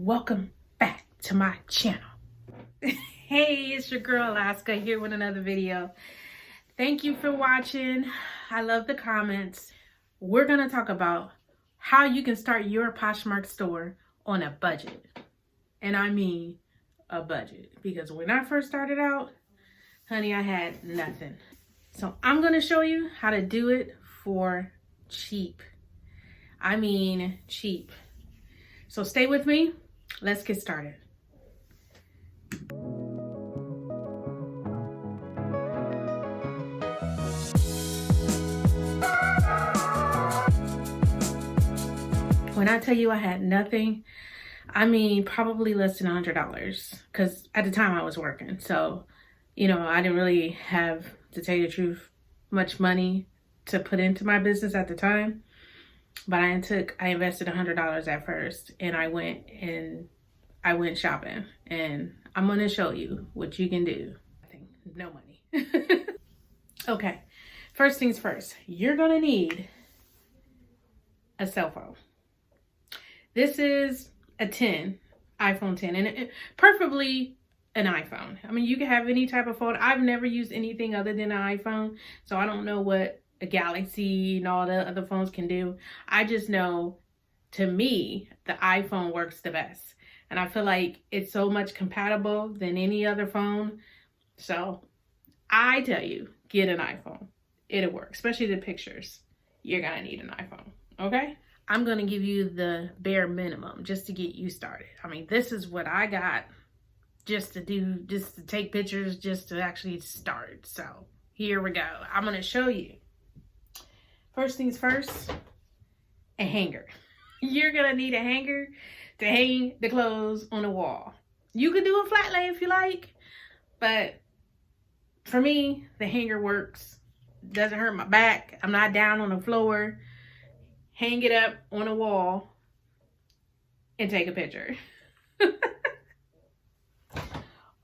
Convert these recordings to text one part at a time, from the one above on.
Welcome back to my channel. Hey, it's your girl Alaska here with another video. Thank you for watching. I love the comments. We're gonna talk about how you can start your Poshmark store on a budget. And I mean a budget, because when I first started out, honey, I had nothing. So I'm gonna show you how to do it for cheap. I mean cheap. So stay with me. Let's get started. When I tell you I had nothing, I mean probably less than $100, because at the time I was working. So, you know, I didn't really have, to tell you the truth, much money to put into my business at the time. But I invested $100 at first, and I went shopping, and I'm gonna show you what you can do. No money. Okay, first things first, you're gonna need a cell phone. This is a iPhone 10, and preferably an iPhone. I mean, you can have any type of phone. I've never used anything other than an iPhone, so I don't know what a Galaxy and all the other phones can do. I just know, to me, the iPhone works the best. And I feel like it's so much compatible than any other phone. So I tell you, get an iPhone. It'll work, especially the pictures. You're gonna need an iPhone, okay? I'm gonna give you the bare minimum just to get you started. I mean, this is what I got just to take pictures, just to actually start. So here we go. I'm gonna show you. First things first, a hanger. You're gonna need a hanger to hang the clothes on the wall. You could do a flat lay if you like, but for me, the hanger works. Doesn't hurt my back. I'm not down on the floor. Hang it up on a wall and take a picture.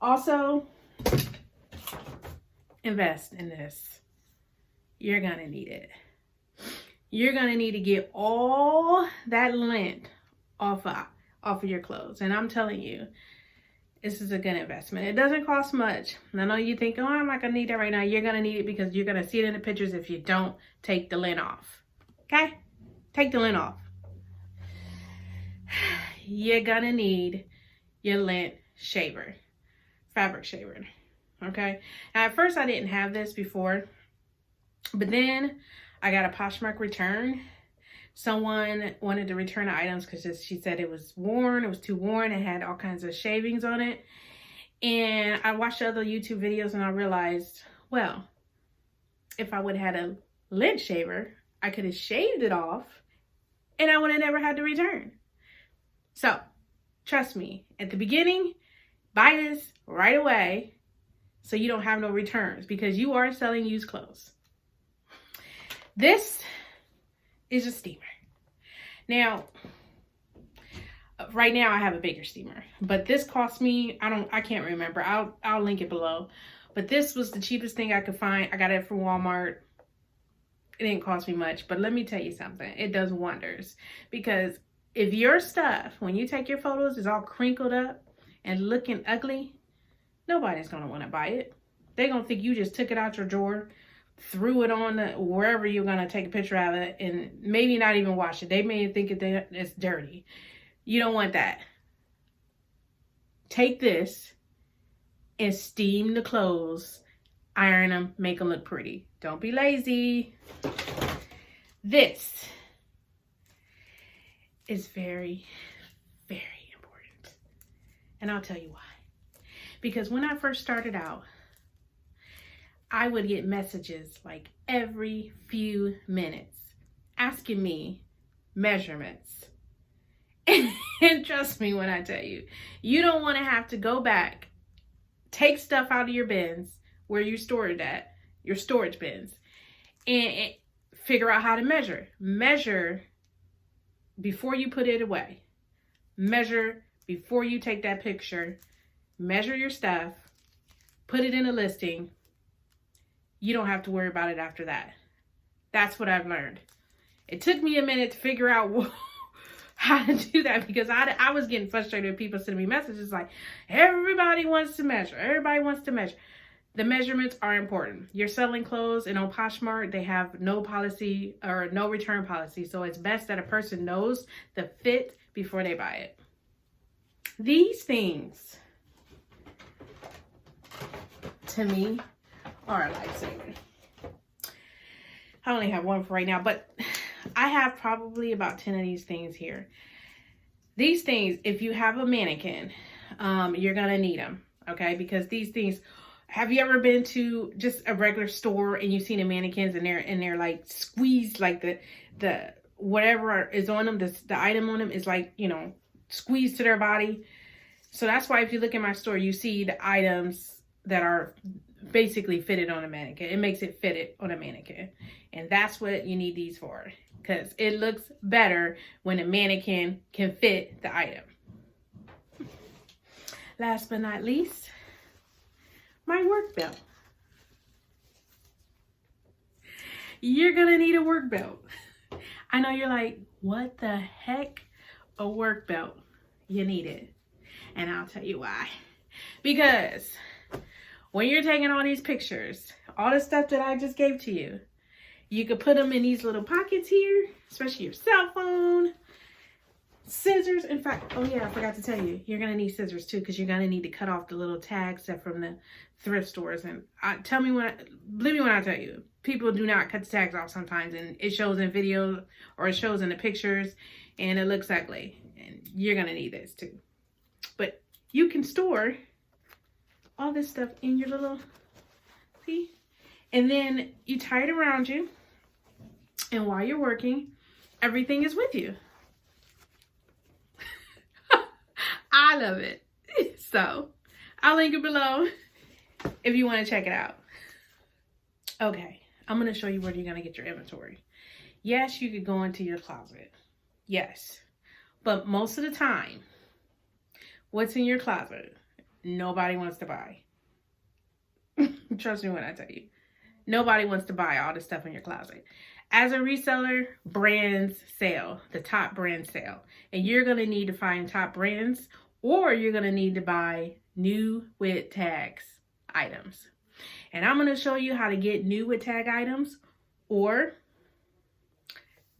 Also, invest in this. You're gonna need it. You're gonna need to get all that lint off of your clothes. And I'm telling you, this is a good investment. It doesn't cost much. And I know you think, oh, I'm not gonna need that right now. You're gonna need it because you're gonna see it in the pictures if you don't take the lint off. Okay? Take the lint off. You're gonna need your lint shaver, fabric shaver. Okay? Now, at first I didn't have this before, but then I got a Poshmark return. Someone wanted to return the items because she said it was worn. It was too worn. It had all kinds of shavings on it. And I watched other YouTube videos and I realized, well, if I would have had a lint shaver, I could have shaved it off and I would have never had to return. So, trust me, at the beginning, buy this right away so you don't have no returns, because you are selling used clothes. This is a steamer. Now, right now I have a bigger steamer, but this cost me, I can't remember. I'll link it below. But this was the cheapest thing I could find. I got it from Walmart. It didn't cost me much, but let me tell you something. It does wonders, because if your stuff, when you take your photos, is all crinkled up and looking ugly, nobody's gonna want to buy it. They're gonna think you just took it out your drawer, threw it on wherever you're going to take a picture of it, and maybe not even wash it. They may think it's dirty. You don't want that. Take this and steam the clothes, iron them, make them look pretty. Don't be lazy. This is very, very important. And I'll tell you why. Because when I first started out, I would get messages like every few minutes asking me measurements. And trust me when I tell you, you don't want to have to go back, take stuff out of your bins where you store it at, your storage bins, and figure out how to measure. Measure before you put it away. Measure before you take that picture. Measure your stuff. Put it in a listing. You don't have to worry about it after that. That's what I've learned. It took me a minute to figure out how to do that, because I was getting frustrated with people sending me messages like, everybody wants to measure. Everybody wants to measure. The measurements are important. You're selling clothes, and on Poshmark, they have no policy or no return policy. So it's best that a person knows the fit before they buy it. These things, to me, are a lifesaver. I only have one for right now, but I have probably about 10 of these things here. These things, if you have a mannequin, you're going to need them, okay? Because these things, have you ever been to just a regular store and you've seen the mannequins and they're like squeezed, like the whatever is on them, the item on them is like, you know, squeezed to their body. So that's why if you look in my store, you see the items that are basically fitted on a mannequin. It makes it fitted on a mannequin. And that's what you need these for, because it looks better when a mannequin can fit the item. Last but not least, my work belt. You're gonna need a work belt. I know you're like, what the heck? A work belt. You need it. And I'll tell you why. Because when you're taking all these pictures, all the stuff that I just gave to you, you could put them in these little pockets here, especially your cell phone, scissors. In fact, oh yeah, I forgot to tell you, you're going to need scissors too, because you're going to need to cut off the little tags that from the thrift stores. And believe me when I tell you, people do not cut the tags off sometimes, and it shows in videos or it shows in the pictures and it looks ugly. And you're going to need this too. But you can store all this stuff in your little, see? And then you tie it around you. And while you're working, everything is with you. I love it. So I'll link it below if you want to check it out. Okay, I'm going to show you where you're going to get your inventory. Yes, you could go into your closet. Yes. But most of the time, what's in your closet, nobody wants to buy. Trust me when I tell you. Nobody wants to buy all the stuff in your closet. As a reseller, brands sell, the top brands sell. And you're going to need to find top brands, or you're going to need to buy new with tags items. And I'm going to show you how to get new with tag items or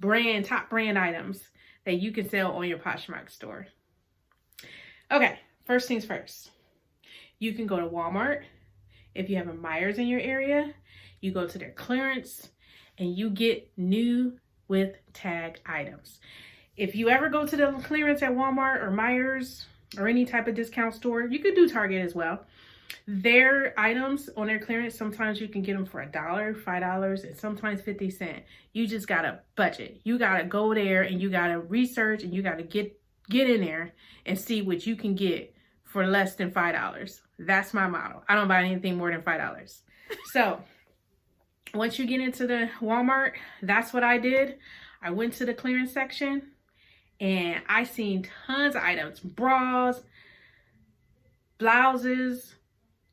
top brand items that you can sell on your Poshmark store. Okay, first things first. You can go to Walmart. If you have a Myers in your area, you go to their clearance and you get new with tag items. If you ever go to the clearance at Walmart or Myers or any type of discount store, you could do Target as well. Their items on their clearance, sometimes you can get them for $1, $5, and sometimes 50 cents. You just gotta budget. You gotta go there and you gotta research and you gotta get in there and see what you can get for less than $5. That's my motto. I don't buy anything more than $5. So once you get into the Walmart, that's what I did. I went to the clearance section and I seen tons of items, bras, blouses,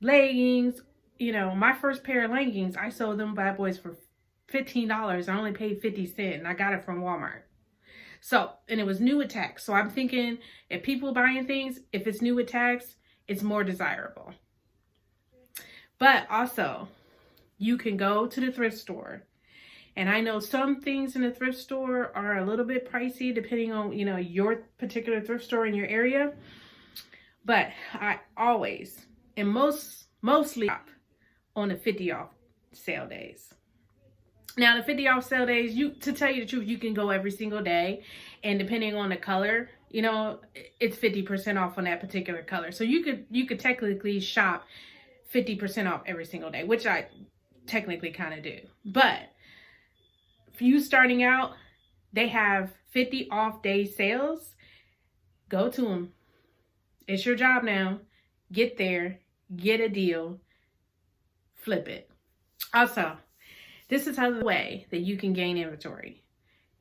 leggings. You know, my first pair of leggings, I sold them bad boys for $15. I only paid 50 cents and I got it from Walmart. So, and it was new with tags. So I'm thinking if people buying things, if it's new with tags, it's more desirable. But also, you can go to the thrift store. And I know some things in the thrift store are a little bit pricey depending on, you know, your particular thrift store in your area. But I always, and mostly on the 50 off sale days. Now, the 50 off sale days, to tell you the truth, you can go every single day. And depending on the color, you know, it's 50% off on that particular color. So you could technically shop 50% off every single day, which I technically kind of do. But for you starting out, they have 50 off day sales. Go to them. It's your job now. Get there, get a deal, flip it. Also, this is another way that you can gain inventory.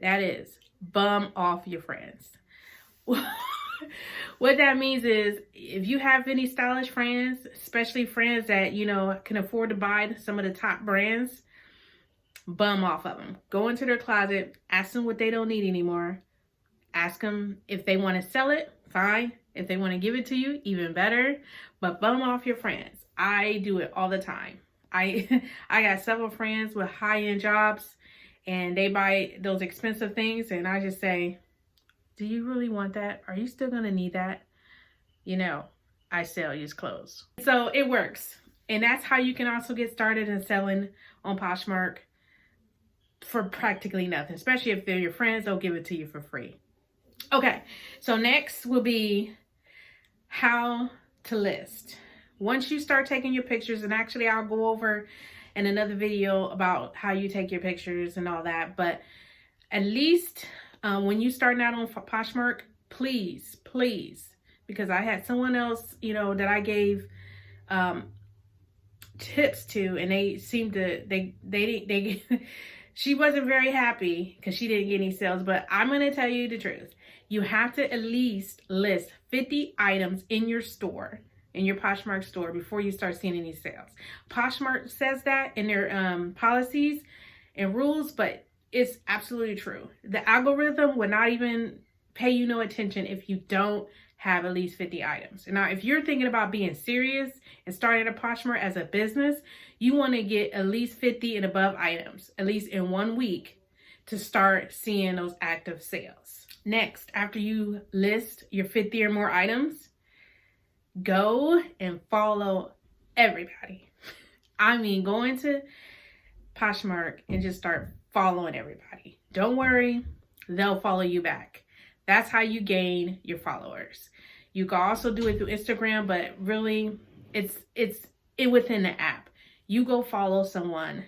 That is, bum off your friends. What that means is, if you have any stylish friends, especially friends that, you know, can afford to buy some of the top brands, bum off of them. Go into their closet, ask them what they don't need anymore. Ask them if they want to sell it, fine. If they want to give it to you, even better. But bum off your friends. I do it all the time. I got several friends with high-end jobs, and they buy those expensive things, and I just say, do you really want that? Are you still gonna need that? You know, I sell used clothes. So it works. And that's how you can also get started in selling on Poshmark for practically nothing, especially if they're your friends, they'll give it to you for free. Okay, so next will be how to list. Once you start taking your pictures, and actually I'll go over in another video about how you take your pictures and all that, but at least when you starting out on Poshmark, please, because I had someone else, you know, that I gave tips to, and they seemed to, they she wasn't very happy because she didn't get any sales. But I'm going to tell you the truth. You have to at least list 50 items in your store, in your Poshmark store, before you start seeing any sales. Poshmark says that in their policies and rules, but it's absolutely true. The algorithm will not even pay you no attention if you don't have at least 50 items. Now, if you're thinking about being serious and starting a Poshmark as a business, you want to get at least 50 and above items, at least in 1 week, to start seeing those active sales. Next, after you list your 50 or more items, go and follow everybody. I mean, go into Poshmark and just start following everybody. Don't worry, they'll follow you back. That's how you gain your followers. You can also do it through Instagram, but really it's within the app. You go follow someone,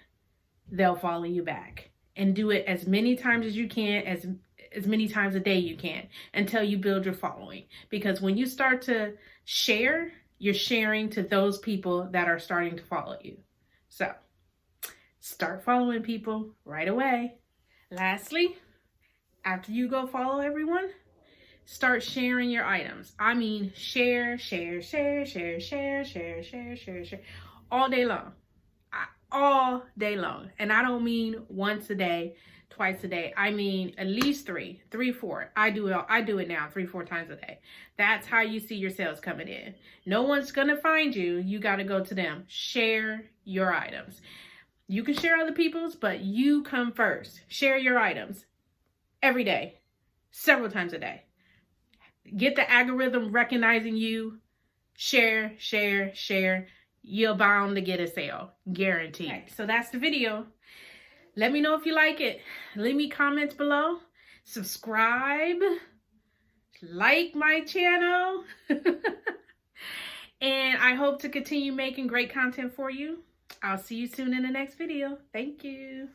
they'll follow you back. And do it as many times as you can, as many times a day you can, until you build your following. Because when you start to share, you're sharing to those people that are starting to follow you. So start following people right away. Lastly, after you go follow everyone, start sharing your items. I mean, share all day long. All day long. And I don't mean once a day, twice a day. I mean at least three, four. I do it now 3-4 times a day. That's how you see your sales coming in. No one's gonna find you. You got to go to them. Share your items. You can share other people's, but you come first. Share your items every day, several times a day. Get the algorithm recognizing you. Share. You're bound to get a sale, guaranteed. Okay, so that's the video. Let me know if you like it. Leave me comments below. Subscribe. Like my channel. And I hope to continue making great content for you. I'll see you soon in the next video. Thank you.